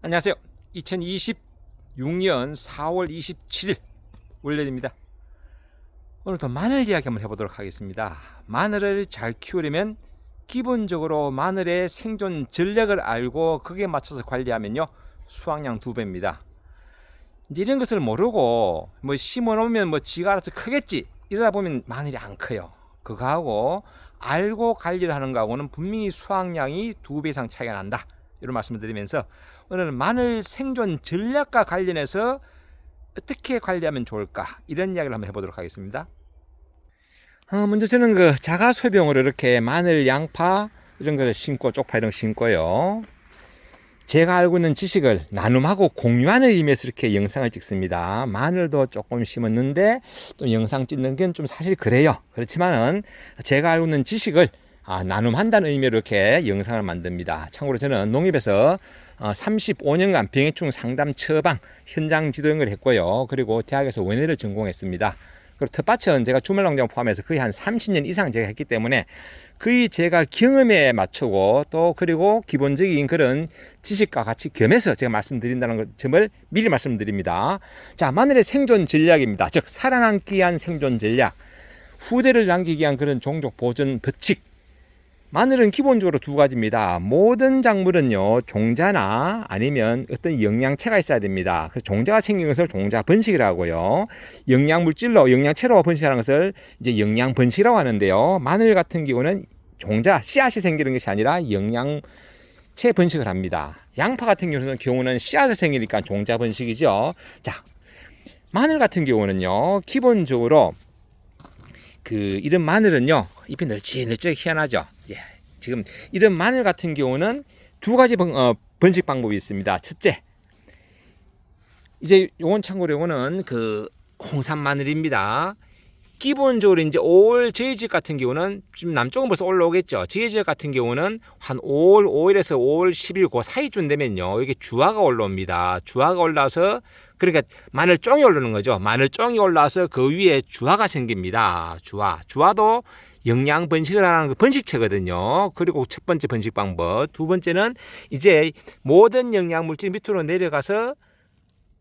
안녕하세요. 2026년 4월 27일 월요일입니다. 오늘도 마늘 이야기 한번 해보도록 하겠습니다. 마늘을 잘 키우려면 기본적으로 마늘의 생존 전략을 알고 거기에 맞춰서 관리하면요 수확량 2배입니다. 이제 이런 것을 모르고 뭐 심어 놓으면 뭐 지가 알아서 크겠지 이러다 보면 마늘이 안 커요. 그거하고 알고 관리를 하는 거하고는 분명히 수확량이 2배 이상 차이가 난다, 이런 말씀을 드리면서 오늘은 마늘 생존 전략과 관련해서 어떻게 관리하면 좋을까, 이런 이야기를 한번 해보도록 하겠습니다. 먼저 저는 그 자가 소비용으로 이렇게 마늘, 양파 이런 거 심고, 쪽파 이런 거 심고요. 제가 알고 있는 지식을 나눔하고 공유하는 의미에서 이렇게 영상을 찍습니다. 마늘도 조금 심었는데 또 영상 찍는 건 좀 사실 그래요. 그렇지만은 제가 알고 있는 지식을 나눔한다는 의미로 이렇게 영상을 만듭니다. 참고로 저는 농협에서 35년간 병해충 상담 처방 현장 지도형을 했고요. 그리고 대학에서 원예를 전공했습니다. 그리고 텃밭은 제가 주말농장 포함해서 거의 한 30년 이상 제가 했기 때문에 거의 제가 경험에 맞추고 또 그리고 기본적인 그런 지식과 같이 겸해서 제가 말씀드린다는 점을 미리 말씀드립니다. 자, 마늘의 생존 전략입니다. 즉 살아남기 위한 생존 전략, 후대를 남기기 위한 그런 종족 보존 법칙. 마늘은 기본적으로 두 가지입니다. 모든 작물은요, 종자나 아니면 어떤 영양체가 있어야 됩니다. 그래서 종자가 생긴 것을 종자 번식이라고 하고요. 영양물질로, 영양체로 번식하는 것을 이제 영양 번식이라고 하는데요. 마늘 같은 경우는 종자, 씨앗이 생기는 것이 아니라 영양체 번식을 합니다. 양파 같은 경우는 씨앗이 생기니까 종자 번식이죠. 자, 마늘 같은 경우는요, 기본적으로 이런 마늘은요, 잎이 널찍널찍 희한하죠. 예. 지금 이런 마늘 같은 경우는 두 가지 번식 방법이 있습니다. 첫째, 이제 요건 참고로 요거는 홍산 마늘입니다. 기본적으로 이제 5월 저희 집 같은 경우는 지금 남쪽은 벌써 올라오겠죠. 저희 집 같은 경우는 한 5월 5일에서 5월 10일 그 사이쯤 되면요, 이게 주화가 올라옵니다. 주화가 올라서, 그러니까 마늘종이 오르는 거죠. 마늘종이 올라서 그 위에 주화가 생깁니다. 주화도 영양 번식을 하는 번식체거든요. 그리고 첫 번째 번식 방법. 두 번째는 이제 모든 영양 물질이 밑으로 내려가서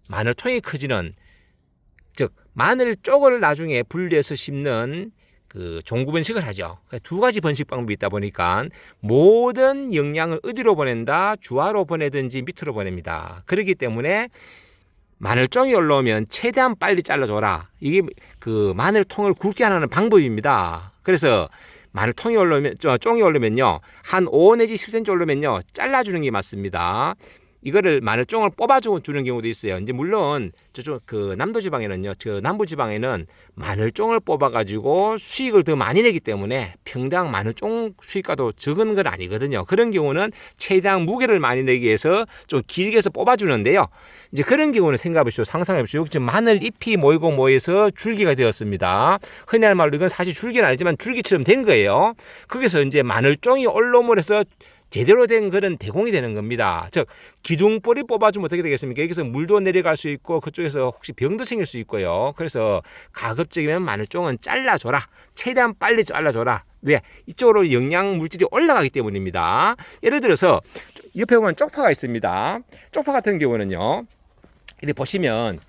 마늘통이 커지는, 즉 마늘 쪽을 나중에 분리해서 심는 종구 번식을 하죠. 두 가지 번식 방법이 있다 보니까 모든 영양을 어디로 보낸다? 주화로 보내든지 밑으로 보냅니다. 그렇기 때문에 마늘종이 올라오면 최대한 빨리 잘라줘라. 이게 마늘통을 굵게 하는 방법입니다. 그래서 마늘통이 종이 올라오면요, 한 5 내지 10cm 올라오면요, 잘라주는 게 맞습니다. 이거를 마늘종을 뽑아주는 경우도 있어요. 이제 물론 저쪽 남도 지방에는요, 남부 지방에는 마늘종을 뽑아가지고 수익을 더 많이 내기 때문에 평당 마늘종 수익가도 적은 건 아니거든요. 그런 경우는 최대한 무게를 많이 내기 위해서 좀 길게 해서 뽑아주는데요. 이제 그런 경우는 생각해보시오, 상상해보시오. 지금 마늘 잎이 모여서 줄기가 되었습니다. 흔히 할 말로 이건 사실 줄기는 아니지만 줄기처럼 된 거예요. 거기서 이제 마늘종이 올라옴으로 해서 제대로 된 그런 대공이 되는 겁니다. 즉 기둥뿌리 뽑아주면 어떻게 되겠습니까? 여기서 물도 내려갈 수 있고 그쪽에서 혹시 병도 생길 수 있고요. 그래서 가급적이면 마늘종은 잘라줘라. 최대한 빨리 잘라줘라. 왜? 이쪽으로 영양 물질이 올라가기 때문입니다. 예를 들어서 옆에 보면 쪽파가 있습니다. 쪽파 같은 경우는요, 이렇게 보시면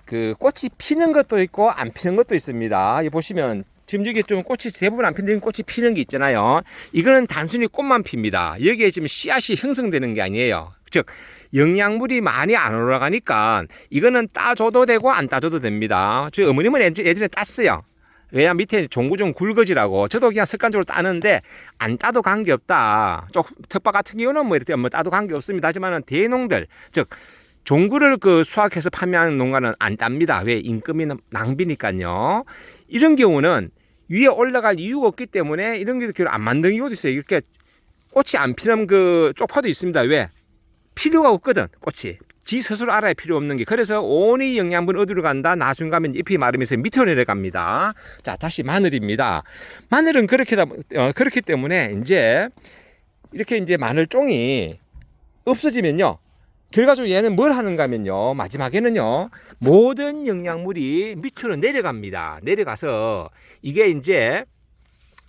꽃이 피는 것도 있고 안 피는 것도 있습니다. 여기 보시면 지금 여기 좀 꽃이 대부분 안 피는 꽃이 피는 게 있잖아요. 이거는 단순히 꽃만 핍니다. 여기에 지금 씨앗이 형성되는 게 아니에요. 즉 영양물이 많이 안 올라가니까 이거는 따줘도 되고 안 따줘도 됩니다. 저희 어머님은 예전에 땄어요. 왜냐, 밑에 종구 좀 굵어지라고. 저도 그냥 습관적으로 따는데 안 따도 관계없다. 텃밭 같은 경우는 뭐 이렇게 따도 관계없습니다. 하지만 대농들, 즉 종구를 수확해서 판매하는 농가는 안 땁니다. 왜? 인건비 낭비니까요. 이런 경우는 위에 올라갈 이유가 없기 때문에 이런 게 안 만든 이유도 있어요. 이렇게 꽃이 안 피는 쪽파도 있습니다. 왜? 필요가 없거든, 꽃이. 지 스스로 알아야 필요 없는 게. 그래서 온이 영양분 어디로 간다? 나중 가면 잎이 마르면서 밑으로 내려갑니다. 자, 다시 마늘입니다. 마늘은 그렇기 때문에 이렇게 이제 마늘종이 없어지면요, 결과적으로 얘는 뭘 하는가 하면요, 마지막에는요, 모든 영양물이 밑으로 내려갑니다. 내려가서 이게 이제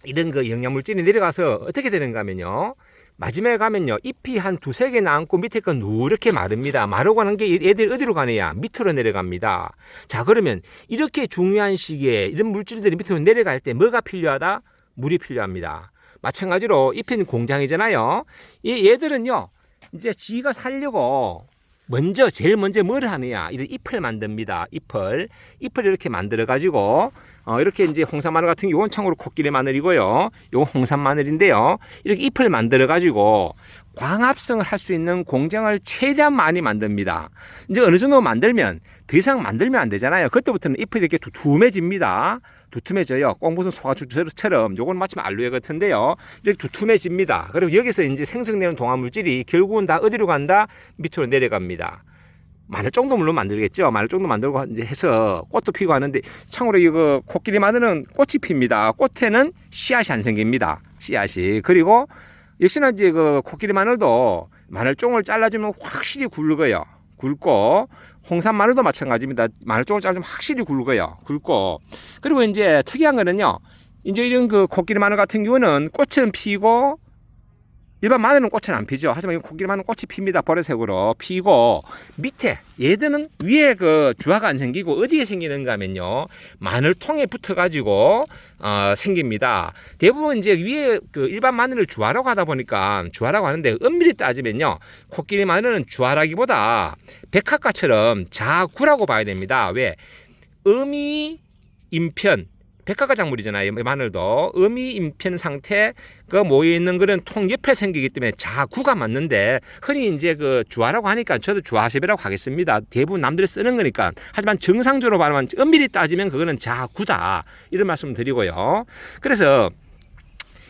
이런 영양물질이 내려가서 어떻게 되는가 하면요, 마지막에 가면요, 잎이 한 두세 개 남고 밑에 건 누렇게 마릅니다. 마르고 가는 게 얘들 어디로 가느냐? 밑으로 내려갑니다. 자, 그러면 이렇게 중요한 시기에 이런 물질들이 밑으로 내려갈 때 뭐가 필요하다? 물이 필요합니다. 마찬가지로 잎은 공장이잖아요. 얘들은요, 이제 지가 살려고 제일 먼저 뭘 하느냐? 이런 잎을 만듭니다. 잎을 이렇게 만들어 가지고 이렇게 이제 홍산 마늘 같은 경우는 참고로 코끼리 마늘이고요. 요건 홍산 마늘인데요. 이렇게 잎을 만들어 가지고 광합성을 할 수 있는 공장을 최대한 많이 만듭니다. 이제 어느 정도 만들면 더 이상 만들면 안 되잖아요. 그때부터는 잎이 이렇게 두툼해집니다. 두툼해져요. 꼭 무슨 소화주처럼 요건 마침 알로에 같은데요. 이렇게 두툼해집니다. 그리고 여기서 이제 생성되는 동화물질이 결국은 다 어디로 간다? 밑으로 내려갑니다. 마늘 정도 물론 만들겠죠. 마늘 정도 만들고 이제 해서 꽃도 피고 하는데 참고로 이거 코끼리 마늘은 꽃이 핍니다. 꽃에는 씨앗이 안 생깁니다. 씨앗이. 그리고 역시나 이제 그 코끼리 마늘도 마늘종을 잘라주면 확실히 굵어요. 굵고 홍산 마늘도 마찬가지입니다. 마늘종을 잘라주면 확실히 굵고 그리고 이제 특이한 거는요. 이제 이런 그 코끼리 마늘 같은 경우는 꽃은 피고 일반 마늘은 꽃은 안 피죠. 하지만 이 코끼리 마늘은 꽃이 핍니다. 보라색으로 피고 밑에 얘들은 위에 그 주화가 안 생기고 어디에 생기는가 하면요. 마늘통에 붙어가지고 생깁니다. 대부분 이제 위에 그 일반 마늘을 주화라고 하다 보니까 주화라고 하는데 엄밀히 따지면요. 코끼리 마늘은 주화라기보다 백합과처럼 자구라고 봐야 됩니다. 왜? 음이 임편 백합과 작물이잖아요. 마늘도 음이 임편 상태 그 모여 있는 그런 통 옆에 생기기 때문에 자구가 맞는데 흔히 이제 그 주화라고 하니까 저도 주화섭이라고 하겠습니다. 대부분 남들이 쓰는 거니까. 하지만 정상적으로 말하면 엄밀히 따지면 그거는 자구다 이런 말씀 드리고요. 그래서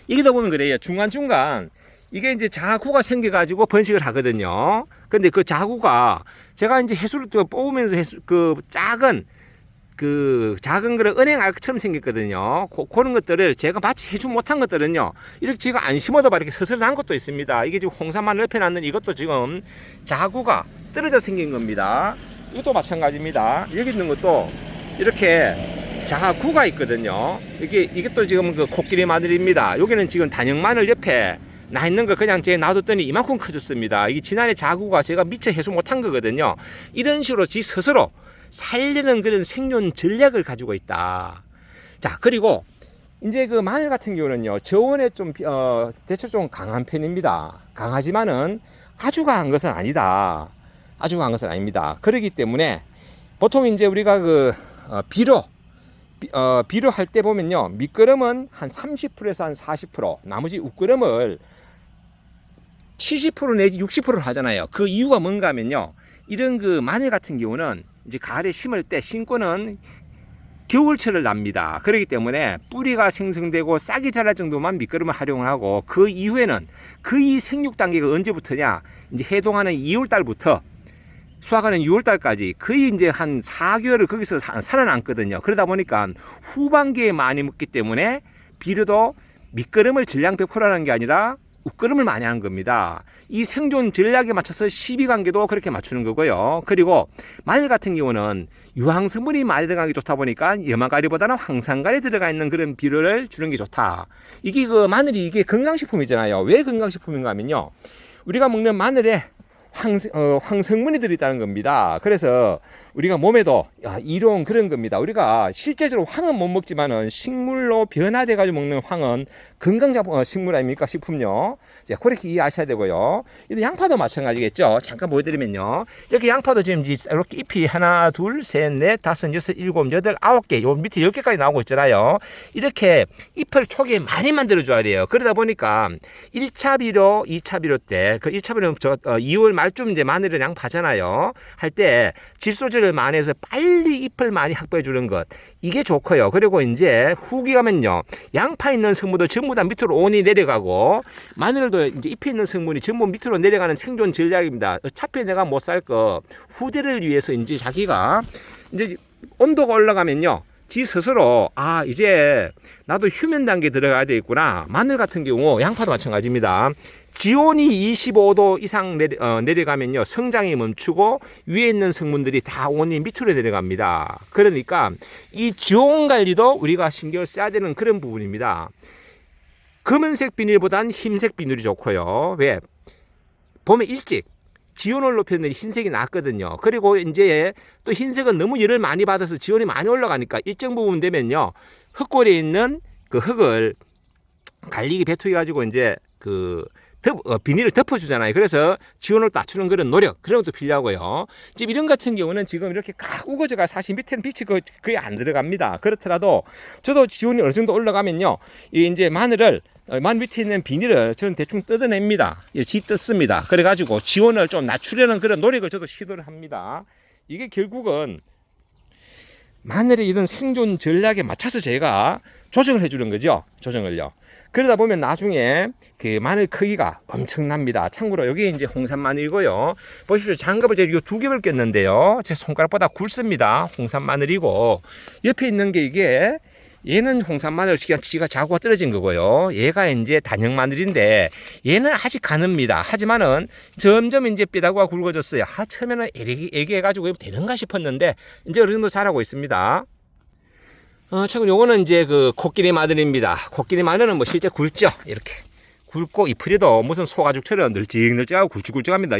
이기다 보면 그래요. 중간중간 이게 이제 자구가 생겨가지고 번식을 하거든요. 근데 그 자구가 제가 이제 해수를 뽑으면서 그 작은 그런 은행 알처럼 생겼거든요. 그런 것들을 제가 마치 해주 못한 것들은요. 이렇게 지금 안 심어도 이렇게 서슬 난 것도 있습니다. 이게 지금 홍산 마늘 옆에 놨는 이것도 지금 자구가 떨어져 생긴 겁니다. 이것도 마찬가지입니다. 여기 있는 것도 이렇게 자구가 있거든요. 이게 또 지금 그 코끼리 마늘입니다. 여기는 지금 단형 마늘 옆에 나 있는 거 그냥 제가 놔뒀더니 이만큼 커졌습니다. 이게 지난해 자구가 제가 미처 해수 못한 거거든요. 이런 식으로 지 스스로 살리는 그런 생존 전략을 가지고 있다. 자, 그리고 이제 그 마늘 같은 경우는요, 저온에 좀 대체 좀 강한 편입니다. 강하지만은 아주 강한 것은 아니다. 아주 강한 것은 아닙니다. 그렇기 때문에 보통 이제 우리가 그 비료 할 때 보면요, 밑거름은 한 30%에서 한 40%, 나머지 웃거름을 70% 내지 60%를 하잖아요. 그 이유가 뭔가 하면요, 이런 그 마늘 같은 경우는 이제 가을에 심을 때 심고는 겨울철을 납니다. 그렇기 때문에 뿌리가 생성되고 싹이 자랄 정도만 밑거름을 활용을 하고 그 이후에는 거의 생육 단계가 언제부터냐? 이제 해동하는 2월 달부터 수확하는 6월 달까지 거의 이제 한 4개월을 거기서 살아남거든요. 그러다 보니까 후반기에 많이 먹기 때문에 비료도 밑거름을 질량 100%라는 게 아니라 웃거름을 많이 하는 겁니다. 이 생존 전략에 맞춰서 시비관계도 그렇게 맞추는 거고요. 그리고 마늘 같은 경우는 유황 성분이 많이 들어가기 좋다 보니까 염화가리보다는 황산가리 들어가 있는 그런 비료를 주는 게 좋다. 이게 그 마늘이 이게 건강식품이잖아요. 왜 건강식품인가 하면요, 우리가 먹는 마늘에 황성분이 들어있다는 겁니다. 그래서 우리가 몸에도 이로운 그런 겁니다. 우리가 실제적으로 황은 못 먹지만은 식물로 변화돼 가지고 먹는 황은 건강식품 식물 아닙니까? 식품요. 자, 그렇게 이해하셔야 되고요. 이 양파도 마찬가지겠죠. 잠깐 보여드리면요, 이렇게 양파도 지금 이렇게 잎이 하나, 둘, 셋, 넷, 다섯, 여섯, 일곱, 여덟, 9개, 요 밑에 10개까지 나오고 있잖아요. 이렇게 잎을 초기에 많이 만들어줘야 돼요. 그러다 보니까 1차 비료, 2차 비료 때, 그 1차 비료는 2월 말쯤 이제 마늘을 양파잖아요. 할 때 질소질을 많이 해서 빨리 잎을 많이 확보해 주는 것, 이게 좋고요. 그리고 이제 후기 가면요, 양파 있는 성분도 전부 다 밑으로 온이 내려가고 마늘도 이제 잎에 있는 성분이 전부 밑으로 내려가는 생존 전략입니다. 어차피 내가 못 살 거 후대를 위해서 이제 자기가 이제 온도가 올라가면요, 지 스스로 이제 나도 휴면 단계에 들어가야 되겠구나. 마늘 같은 경우 양파도 마찬가지입니다. 지온이 25도 이상 내려가면요, 성장이 멈추고 위에 있는 성분들이 다 온이 밑으로 내려갑니다. 그러니까 이 지온 관리도 우리가 신경을 써야 되는 그런 부분입니다. 검은색 비닐보단 흰색 비닐이 좋고요. 왜? 봄에 일찍 지온을 높였는데 흰색이 낫거든요. 그리고 이제 또 흰색은 너무 열을 많이 받아서 지온이 많이 올라가니까 일정 부분 되면요, 흙골에 있는 그 흙을 갈리기 배투해 가지고 이제 그 비닐을 덮어주잖아요. 그래서 지온을 낮추는 그런 노력, 그런 것도 필요하고요. 지금 이런 같은 경우는 지금 이렇게 각 우거져가 사실 밑에는 빛이 거의 안 들어갑니다. 그렇더라도 저도 지온이 어느 정도 올라가면요, 이제 마늘 밑에 있는 비닐을 저는 대충 뜯어냅니다. 뜯습니다. 그래가지고 지온을 좀 낮추려는 그런 노력을 저도 시도를 합니다. 이게 결국은 마늘의 이런 생존 전략에 맞춰서 제가 조정을 해주는 거죠. 조정을요. 그러다 보면 나중에 그 마늘 크기가 엄청납니다. 참고로 여기 이제 홍산 마늘이고요. 보십시오. 장갑을 제가 두 겹을 꼈는데요. 제 손가락보다 굵습니다. 홍산 마늘이고, 옆에 있는 게 이게, 얘는 홍산 마늘 지가 자구가 떨어진 거고요. 얘가 이제 단형 마늘인데 얘는 아직 가늡니다. 하지만은 점점 이제 뼈다구가 굵어졌어요. 처음에는 애기해가지고 되는가 싶었는데 이제 어느 정도 자라고 있습니다. 참고로 요거는 이제 그 코끼리 마늘입니다. 코끼리 마늘은 뭐 실제 굵죠. 이렇게 굵고 잎풀이도 무슨 소가죽처럼 널찍널찍하고 굵직굵직합니다.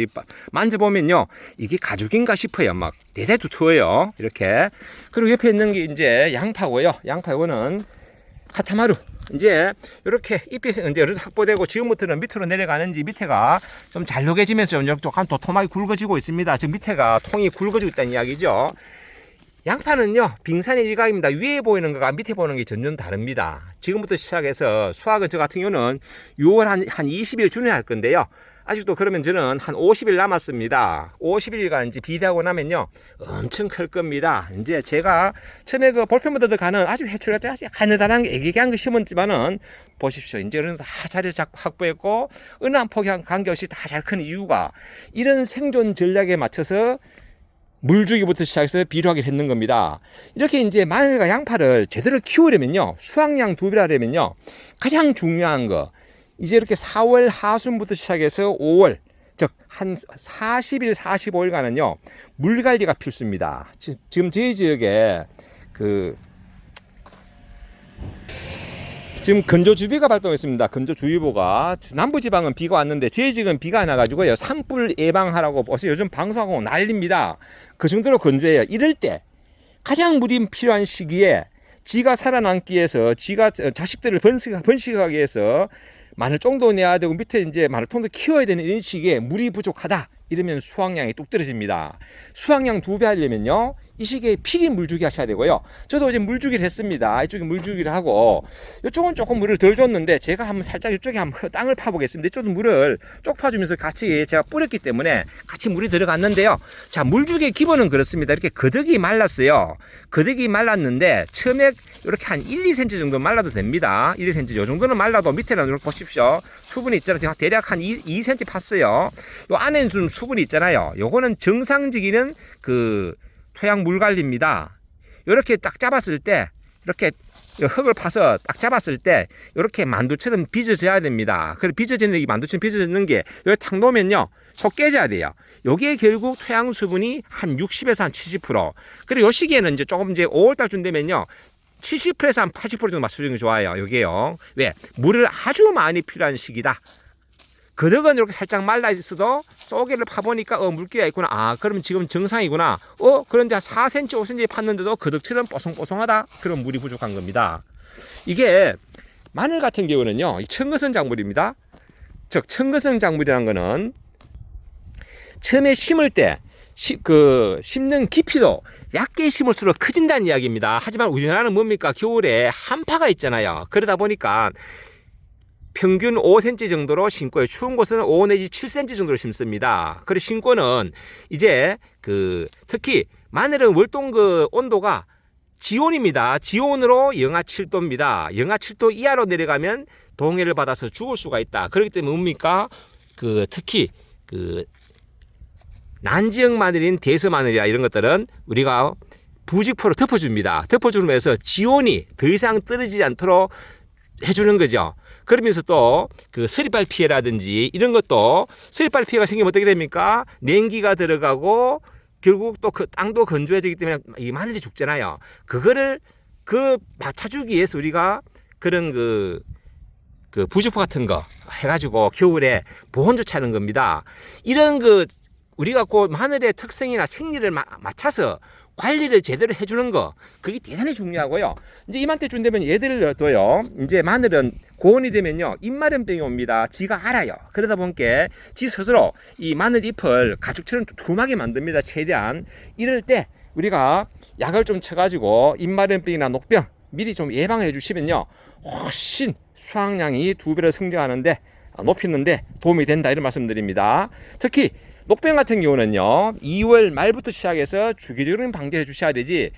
만져보면요, 이게 가죽인가 싶어요. 막 대대 두터워요. 이렇게. 그리고 옆에 있는 게 이제 양파고요. 양파 요거는 카타마루. 이제 이렇게 잎이 이제 확보되고 지금부터는 밑으로 내려가는지 밑에가 좀 잘 녹여지면서 좀 약간 도톰하게 굵어지고 있습니다. 지금 밑에가 통이 굵어지고 있다는 이야기죠. 양파는요, 빙산의 일각입니다. 위에 보이는 거가 밑에 보이는 게 전혀 다릅니다. 지금부터 시작해서 수확은 저 같은 경우는 6월 한 20일 전에 할 건데요. 아직도 그러면 저는 한 50일 남았습니다. 50일간 이제 비대하고 나면요, 엄청 클 겁니다. 이제 제가 처음에 그 볼펜보다 가는 아주 해초가 아주 가느다란 애기한 거 심었지만은 보십시오. 이제는 다 자리를 확보했고 어느 한 폭이 관계없이 다 잘 크는 이유가 이런 생존 전략에 맞춰서 물주기부터 시작해서 비료하기를 했는 겁니다. 이렇게 이제 마늘과 양파를 제대로 키우려면요, 수확량 2배를 하려면요, 가장 중요한 거, 이제 이렇게 4월 하순부터 시작해서 5월, 즉 한 40일, 45일간은요, 물 관리가 필수입니다. 지금 저희 지역에 지금 건조주의보가 발동했습니다. 건조주의보가. 남부지방은 비가 왔는데 저희 지역은 비가 안 와가지고요, 산불 예방하라고 벌써 요즘 방송하고 난립니다. 그 정도로 건조해요. 이럴 때 가장 물이 필요한 시기에 지가 살아남기 위해서, 지가 자식들을 번식하기 위해서 마늘종도 내야 되고 밑에 이제 마늘통도 키워야 되는 이런 시기에 물이 부족하다, 이러면 수확량이 뚝 떨어집니다. 수확량 2배 하려면요, 이 시기에 필히 물주기 하셔야 되고요. 저도 이제 물주기를 했습니다. 이쪽에 물주기를 하고, 이쪽은 조금 물을 덜 줬는데 제가 한번 살짝 이쪽에 한번 땅을 파보겠습니다. 이쪽은 물을 쪽 파주면서 같이 제가 뿌렸기 때문에 같이 물이 들어갔는데요. 자, 물주기의 기본은 그렇습니다. 이렇게 거덕이 말랐어요. 거덕이 말랐는데 처음에 이렇게 한 1, 2cm 정도 말라도 됩니다. 1, 2cm 요 정도는 말라도 밑에는 이렇게 보십시오. 수분이 있잖아요. 제가 대략 한 2cm 팠어요. 요 안에는 좀 수분이 있잖아요. 요거는 정상적인 그 토양 물 관리입니다. 이렇게 딱 잡았을 때, 이렇게 흙을 파서 딱 잡았을 때 이렇게 만두처럼 빚어져야 됩니다. 그래서 빚어지는, 이 만두처럼 빚어지는 게 여기 탁 놓으면요, 속 깨져야 돼요. 요게 결국 토양 수분이 한 60에서 한 70%. 그리고 요 시기에는 이제 조금 이제 5월달쯤 되면요, 70%에서 한 80% 정도 맞추는 게 좋아요. 요게요. 왜? 물을 아주 많이 필요한 시기다. 거덕은 이렇게 살짝 말라 있어도 쏘개를 파보니까 물기가 있구나. 그러면 지금 정상이구나. 그런데 4cm, 5cm 팠는데도 거덕처럼 뽀송뽀송하다. 그럼 물이 부족한 겁니다. 이게 마늘 같은 경우는요, 청거성 작물입니다. 즉 청거성 작물이라는 거는 처음에 심을 때 심는 깊이도 얕게 심을수록 커진다는 이야기입니다. 하지만 우리나라는 뭡니까? 겨울에 한파가 있잖아요. 그러다 보니까 평균 5cm 정도로 심고요. 추운 곳은 5 내지 7cm 정도로 심습니다. 그리고 심고는 이제 특히 마늘은 월동 온도가 지온입니다. 지온으로 영하 7도입니다. 영하 7도 이하로 내려가면 동해를 받아서 죽을 수가 있다. 그렇기 때문에 뭡니까? 특히 난지역 마늘인 대서 마늘이나 이런 것들은 우리가 부직포로 덮어줍니다. 덮어주면서 지온이 더 이상 떨어지지 않도록 해주는 거죠. 그러면서 또 서리발 피해라든지 이런 것도, 서리발 피해가 생기면 어떻게 됩니까? 냉기가 들어가고 결국 또 땅도 건조해지기 때문에 이 마늘이 죽잖아요. 그거를 맞춰주기 위해서 우리가 그런 그 부주포 같은 거 해가지고 겨울에 보온 조치하는 겁니다. 이런 우리가 그 마늘의 특성이나 생리를 맞춰서 관리를 제대로 해주는 거, 그게 대단히 중요하고요. 이제 이맘때쯤 되면 얘들도요, 이제 마늘은 고온이 되면요, 입마름병이 옵니다. 지가 알아요. 그러다 보니까 지 스스로 이 마늘 잎을 가죽처럼 두툼하게 만듭니다. 최대한. 이럴 때 우리가 약을 좀 쳐가지고 입마름병이나 녹병 미리 좀 예방해 주시면요, 훨씬 수확량이 2배로 성장하는데, 높이는데 도움이 된다, 이런 말씀드립니다. 특히 녹병 같은 경우는요, 2월 말부터 시작해서 주기적으로 방제해 주셔야 되지,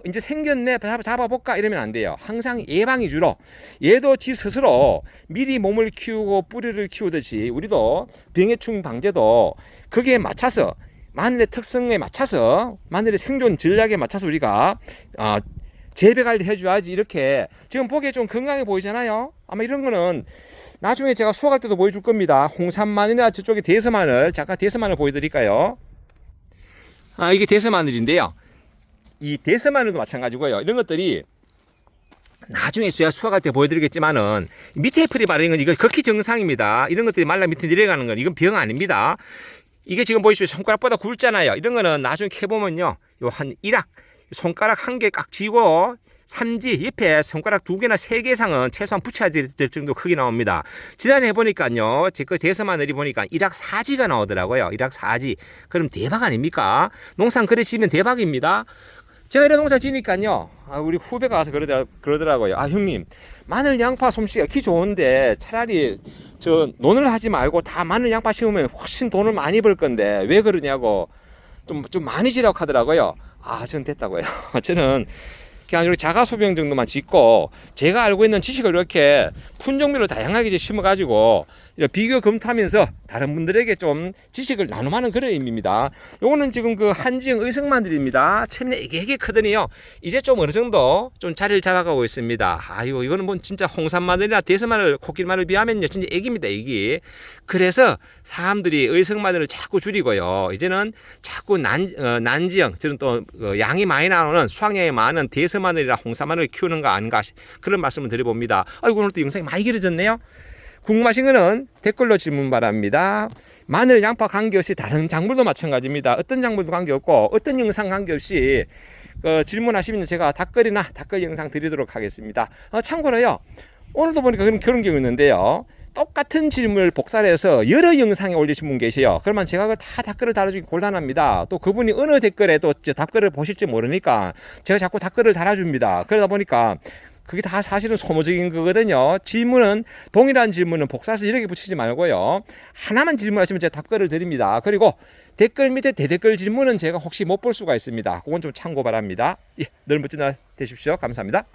이제 생겼네, 잡아볼까, 이러면 안 돼요. 항상 예방이 주로. 얘도 지 스스로 미리 몸을 키우고 뿌리를 키우듯이 우리도 병해충 방제도 거기에 맞춰서, 마늘의 특성에 맞춰서, 마늘의 생존 전략에 맞춰서 우리가 재배 관리 해줘야지. 이렇게 지금 보기에 좀 건강해 보이잖아요. 아마 이런 거는 나중에 제가 수확할 때도 보여줄 겁니다. 홍산 마늘이나 저쪽에 대서 마늘, 잠깐 대서 마늘 보여드릴까요? 이게 대서 마늘인데요. 이 대서 마늘도 마찬가지고요. 이런 것들이 나중에 제가 수확할 때 보여드리겠지만은, 밑에 풀이 마르는 건 이거 극히 정상입니다. 이런 것들이 말라 밑에 내려가는 건 이건 병 아닙니다. 이게 지금 보이시죠? 손가락보다 굵잖아요. 이런 거는 나중에 캐보면요, 요 한 1학 손가락 한 개 깍 쥐고 삼지 옆에 손가락 2개나 3개 이상은 최소한 붙여야 될 정도 크게 나옵니다. 지난해 해보니까요, 제 거 대서 마늘이 보니까 1학 4지가 나오더라고요. 1학 4지. 그럼 대박 아닙니까? 농산 그래 지면 대박입니다. 제가 이런 농사 지니까요, 우리 후배가 와서 그러더라고요. 형님, 마늘 양파 솜씨가 키 좋은데 차라리 논을 하지 말고 다 마늘 양파 심으면 훨씬 돈을 많이 벌 건데 왜 그러냐고 좀 많이 지라고 하더라고요. 저는 됐다고요. 저는 그냥 이렇게 자가소비용 정도만 짓고, 제가 알고 있는 지식을 이렇게 품종별로 다양하게 심어가지고 비교 검토하면서 다른 분들에게 좀 지식을 나눔하는 그런 의미입니다. 요거는 지금 그 한지영 의성마늘입니다. 처음에 애기 크더니요, 이제 좀 어느 정도 좀 자리를 잡아가고 있습니다. 이거는 뭐 진짜 홍산마늘이나 대서마늘, 코끼리마늘 비하면요, 진짜 애기입니다, 애기. 그래서 사람들이 의성마늘을 자꾸 줄이고요, 이제는 자꾸 난지형, 저는 또 양이 많이 나오는, 수확량이 많은 대서마늘이나 홍산마늘을 키우는 거 아닌가, 그런 말씀을 드려봅니다. 오늘 또 영상이 많이 길어졌네요. 궁금하신 거는 댓글로 질문 바랍니다. 마늘, 양파 관계없이 다른 작물도 마찬가지입니다. 어떤 작물도 관계없고 어떤 영상 관계없이 질문하시면 제가 닭걸이나 닭걸 영상 드리도록 하겠습니다. 참고로요, 오늘도 보니까 그런 경우 있는데요, 똑같은 질문을 복사를 해서 여러 영상에 올리신 분 계세요. 그러면 제가 다 답글을 달아주기 곤란합니다. 또 그분이 어느 댓글에 또 답글을 보실지 모르니까 제가 자꾸 답글을 달아줍니다. 그러다 보니까 그게 다 사실은 소모적인 거거든요. 질문은, 동일한 질문은 복사해서 이렇게 붙이지 말고요, 하나만 질문하시면 제가 답글을 드립니다. 그리고 댓글 밑에 대댓글 질문은 제가 혹시 못 볼 수가 있습니다. 그건 좀 참고 바랍니다. 늘 멋진 날 되십시오. 감사합니다.